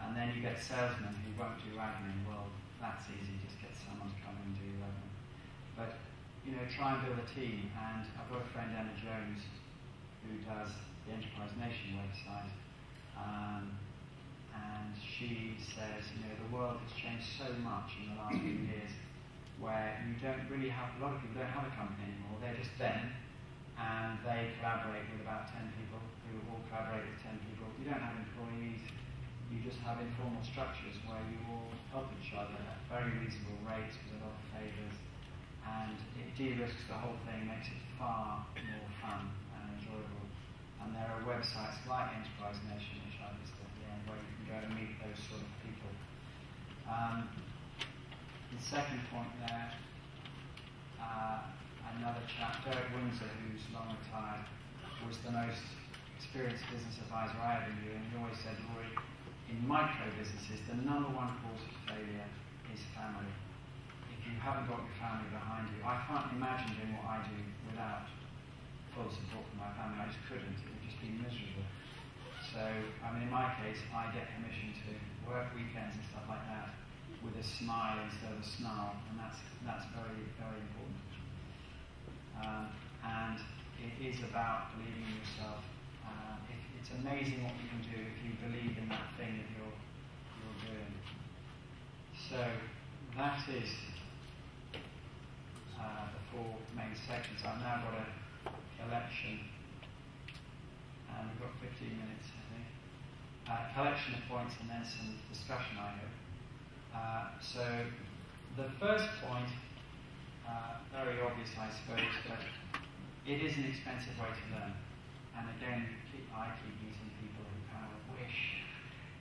And then you get salesmen who won't do admin. Well, that's easy, just get someone to come and do admin. But, you know, try and build a team. And I've got a friend, Emma Jones, who does the Enterprise Nation website. And she says, you know, the world has changed so much in the last few years where you don't really have, a lot of people don't have a company anymore. They're just them, and they collaborate with about 10 people who all collaborate with 10 people. You don't have employees. You just have informal structures where you all help each other at very reasonable rates with a lot of favours, and it de-risks the whole thing, makes it far more fun and enjoyable. And there are websites like Enterprise Nation, which I listed at the end, where you can go and meet those sort of people. The second point there, another chap, Derek Windsor, who's long retired, was the most experienced business advisor I ever knew, and he always said, Rory, in micro businesses, the number one cause of failure is family. If you haven't got your family behind you, I can't imagine doing what I do without full support from my family. I just couldn't. It would just be miserable. So, I mean, in my case, I get permission to work weekends and stuff like that with a smile instead of a snarl, and that's very, very important. And it is about believing in yourself. It's amazing what you can do if you believe in that thing that you're doing. So that is the four main sections. I've now got a collection, and we've got 15 minutes, I think. Collection of points and then some discussion, I hope. So the first point, very obvious, I suppose, but it is an expensive way to learn. And again, I keep meeting people who kind of wish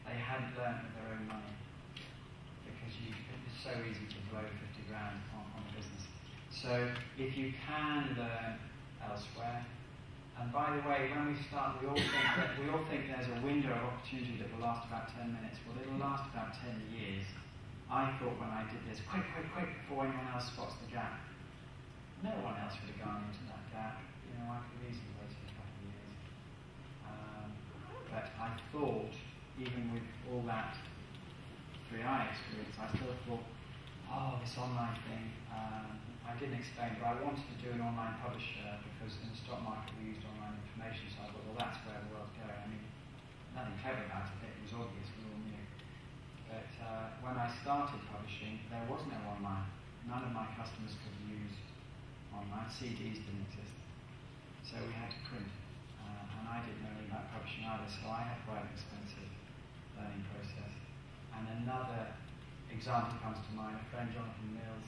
they hadn't learned with their own money, because it's so easy to blow 50 grand on business. So if you can learn elsewhere, and by the way, when we start, we all think there's a window of opportunity that will last about 10 minutes. Well, it'll last about 10 years. I thought when I did this, quick, before anyone else spots the gap. No one else would have gone into that gap. You know, I could easily wait a couple of years. But I thought, even with all that 3i experience, I still thought, oh, this online thing, I didn't explain, but I wanted to do an online publisher because in the stock market we used online information, so I thought, well, that's where the world's going. I mean, nothing clever about it, it was obvious, we all knew. But when I started publishing, there was no online. None of my customers could use online. CDs didn't exist. So we had to print. And I didn't know anything about publishing either, so I had quite an expensive learning process. And another example comes to mind. A friend, Jonathan Mills,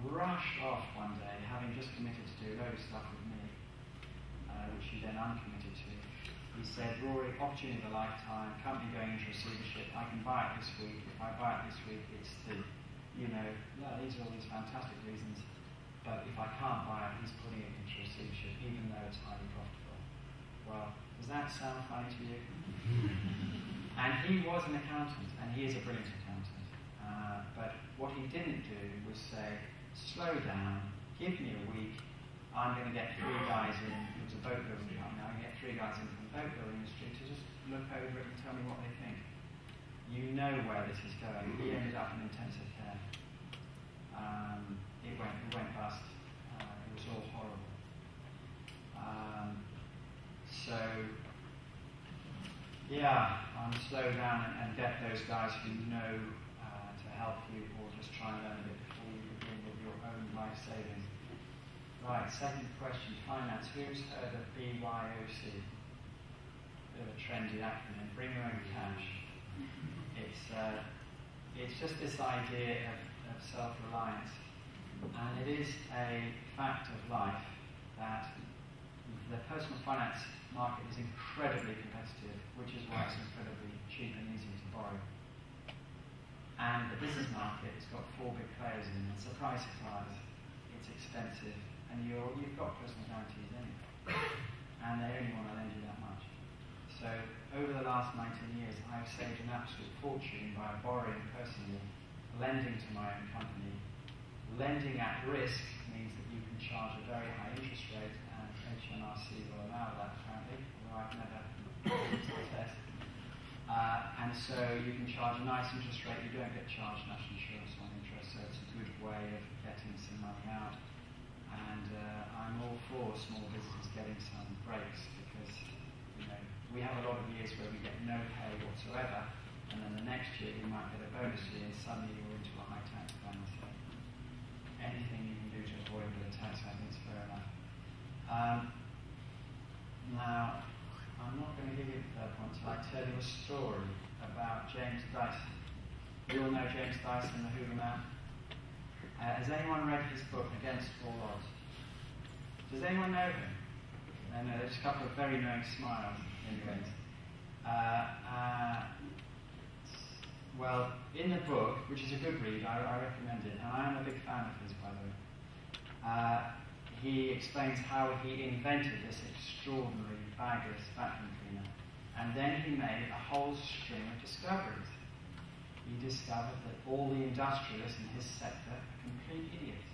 rushed off one day, having just committed to do a load of stuff with me, which he then uncommitted to. He said, Rory, opportunity of a lifetime, company going into receivership, I can buy it this week. If I buy it this week, it's the, you know, these are all these fantastic reasons, but if I can't buy it, he's putting it into receivership, even though it's highly profitable. Well, does that sound funny to you? And he was an accountant, and he is a brilliant accountant. But what he didn't do was say, slow down, give me a week, I'm going to get 3 guys in, it was a boat building company, I'm going to get 3 guys in from the boat building industry to just look over it and tell me what they think. You know where this is going. He ended up in intensive care. It went bust. It was all horrible. So, yeah, slow down and get those guys who know to help you, or just try and learn a bit before you begin with your own life savings. Right, second question, finance. Who's heard of BYOC? Bit of a trendy acronym. Bring your own cash. It's just this idea of self-reliance, and it is a fact of life that the personal finance market is incredibly competitive, which is why it's incredibly cheap and easy to borrow. And the business market has got 4 big players in it. Surprise, it's expensive, and you've got personal guarantees anyway, and they only want to lend you that much. So over the last 19 years, I've saved an absolute fortune by borrowing personally, lending to my own company. Lending at risk means that you can charge a very high interest rate, and HMRC will allow that apparently, although I've never used the test. And And so you can charge a nice interest rate. You don't get charged national insurance on interest, so it's a good way of getting some money out. And I'm all for small businesses getting some breaks because, you know, we have a lot of years where we get no pay whatsoever, and then the next year we might get a bonus year, and suddenly you're into a high tax plan. So anything you can do to avoid a bit of tax, I think is fair enough. Now, I'm not going to give you the third point until I tell you a story about James Dyson. You all know James Dyson, the Hula Man? Has anyone read his book, Against All Odds? Does anyone know him? No, there's a couple of very knowing smiles, anyways. Well, in the book, which is a good read, I recommend it, and I am a big fan of his, by the way, he explains how he invented this extraordinary bagless vacuum cleaner, and then he made a whole string of discoveries. He discovered that all the industrialists in his sector are complete idiots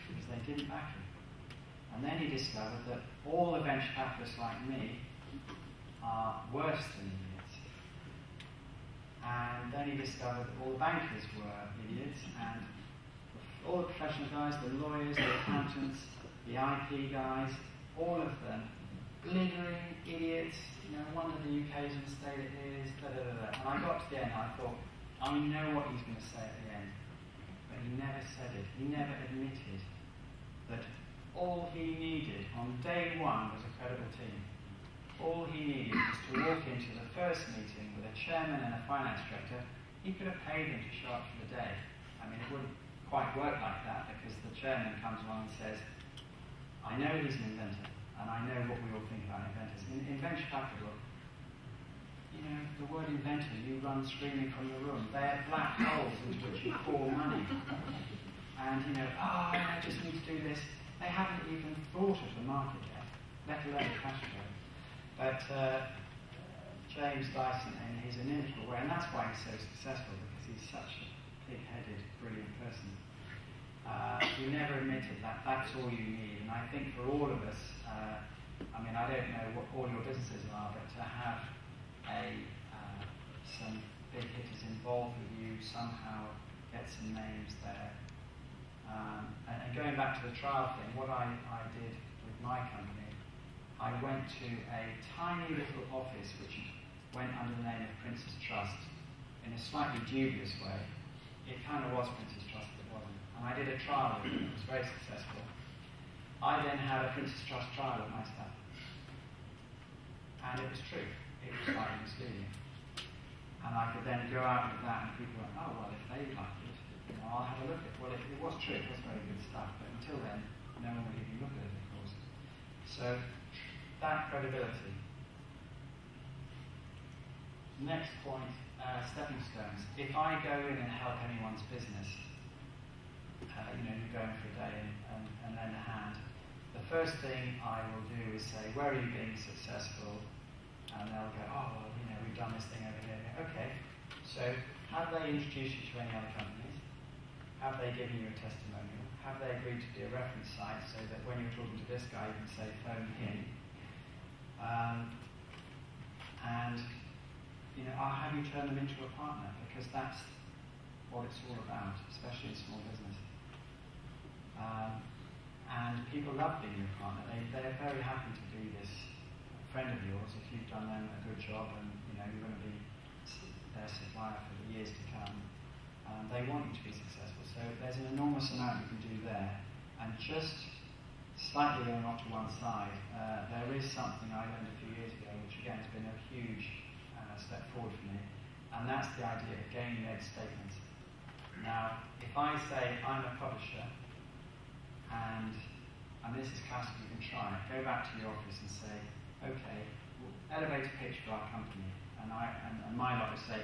because they didn't vacuum. And then he discovered that all the venture capitalists like me are worse than idiots. And then he discovered that all the bankers were idiots, and all the professional guys, the lawyers, the accountants, the IP guys, all of them, glittering idiots. You know, wonder the UK is in the state it is, da da da da. And I got to the end and I thought, I know what he's going to say at the end. But he never said it. He never admitted that all he needed on day one was a credible team. All he needed was to walk into the first meeting with a chairman and a finance director. He could have paid them to show up for the day. I mean, it wouldn't quite work like that because the chairman comes along and says, I know he's an inventor, and I know what we all think about inventors. In venture capital, you know, the word inventor, you run screaming from the room. They're black holes into which you pour money. And, you know, I just need to do this. They haven't even thought of the market yet, let alone cash flow. But James Dyson, and he's an inimitable way, and that's why he's so successful, because he's such a big-headed, brilliant person. He never admitted that that's all you need, and I think for all of us, I mean, I don't know what all your businesses are, but to have some big hitters involved with you, somehow get some names there. And going back to the trial thing, what I did with my company, I went to a tiny little office which went under the name of Prince's Trust in a slightly dubious way. It kind of was Prince's Trust, but it wasn't. And I did a trial with it. It was very successful. I then had a Prince's Trust trial of my stuff. And it was true. It was slightly misleading. And I could then go out with that and people went, oh, well, if they like it, you know, I'll have a look at it. Well, it was true. It was very good stuff. But until then, no one would even look at it, of course. So, that credibility. Next point, stepping stones. If I go in and help anyone's business, you know, you're going for a day and lend a hand, the first thing I will do is say, where are you being successful? And they'll go, oh, well, you know, we've done this thing over here. Okay, so have they introduced you to any other companies? Have they given you a testimonial? Have they agreed to be a reference site so that when you're talking to this guy, you can say, phone him? And, you know, I'll have you turn them into a partner, because that's what it's all about, especially in small business. And people love being your partner. They're very happy to be this friend of yours if you've done them a good job, and you know you're going to be their supplier for the years to come. They want you to be successful. So there's an enormous amount you can do there. And just slightly going off to one side, there is something I learned a few years ago, which again has been a huge step forward for me, and that's the idea of game-led statements. Now, if I say I'm a publisher, and this is classic, you can try it. Go back to your office and say, okay, elevator pitch for our company. And my lot would say,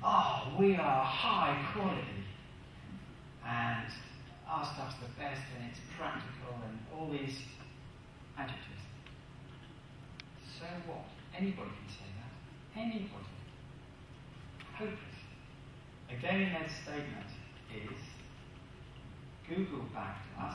oh, we are high quality. And our stuff's the best, and it's practical, and all these adjectives. So what? Anybody can say that. Anybody. Hopeless. A game-led statement is Google backed us.